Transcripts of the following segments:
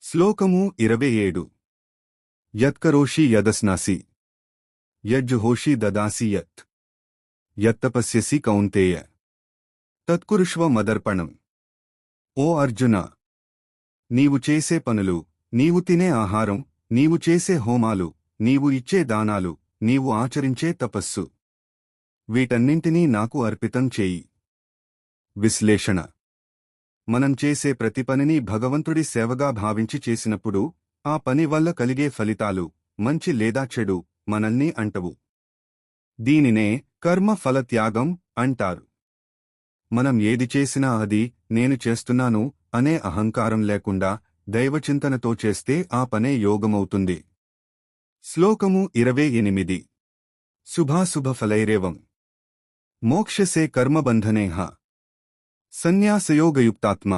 శ్లోకము 27 యత్కరోషి యదస్నాసి యజ్జుహోషి దదాసి యత్తపస్యసి కౌంతేయ తత్కురుష్వ మదర్పణం. ఓ అర్జున, నీవు చేసే పనులు, నీవు తినే ఆహారం, నీవు చేసే హోమాలు, నీవు ఇచ్చే దానాలు, నీవు ఆచరించే తపస్సు, వీటన్నింటినీ నాకు అర్పితం చేయి. విశ్లేషణ: మనం చేసే ప్రతి పనిని భగవంతుడి సేవగా భావించి చేసినప్పుడు ఆ పని వల్ల కలిగే ఫలితాలు, మంచి లేదా చెడు, మనల్ని అంటవు. దీనినే కర్మ ఫలత్యాగం అంటారు. మనం ఏది చేసినా అది నేను చేస్తున్నాను అనే అహంకారం లేకుండా దైవచింతనతో చేస్తే ఆ పనే యోగమవుతుంది. శ్లోకము 28 శుభాశుభఫలైరేవం మోక్షసే కర్మబంధనేహ సన్యాసయోగయుక్తాత్మా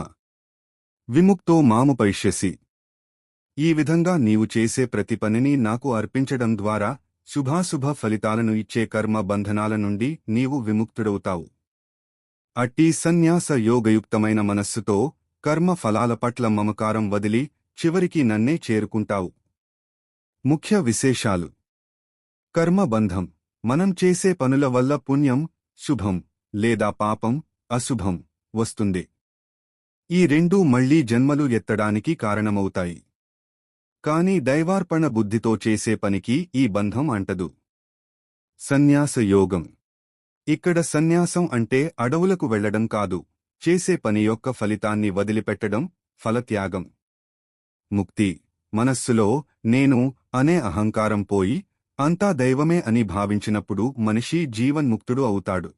విముక్తో మాముపైష్యసి. ఈ విధంగా నీవు చేసే ప్రతి పనిని నాకు అర్పించడం ద్వారా శుభాశుభ ఫలితాలను ఇచ్చే కర్మ బంధనాల నుండి నీవు విముక్తుడవుతావు. అట్టి సన్యాస యోగయుక్తమైన మనస్సుతో కర్మ ఫలాల పట్ల మమకారం వదిలి చివరికి నన్నే చేరుకుంటావు. ముఖ్య విశేషాలు: కర్మబంధం: మనం చేసే పనుల వల్ల పుణ్యం, శుభం లేదా పాపం, అశుభం వస్తుంది. ఈ రెండూ మళ్లీ జన్మలు ఎత్తడానికి కారణమవుతాయి. కాని దైవార్పణ బుద్ధితో చేసే పనికి ఈ బంధం అంటదు. సన్యాస యోగం: ఇక్కడ సన్యాసం అంటే అడవులకు వెళ్లడం కాదు, చేసే పని యొక్క ఫలితాన్ని వదిలిపెట్టడం, ఫలత్యాగం. ముక్తి: మనస్సులో నేను అనే అహంకారం పోయి అంతా దైవమే అని భావించినప్పుడు మనిషి జీవన్ముక్తుడు అవుతాడు.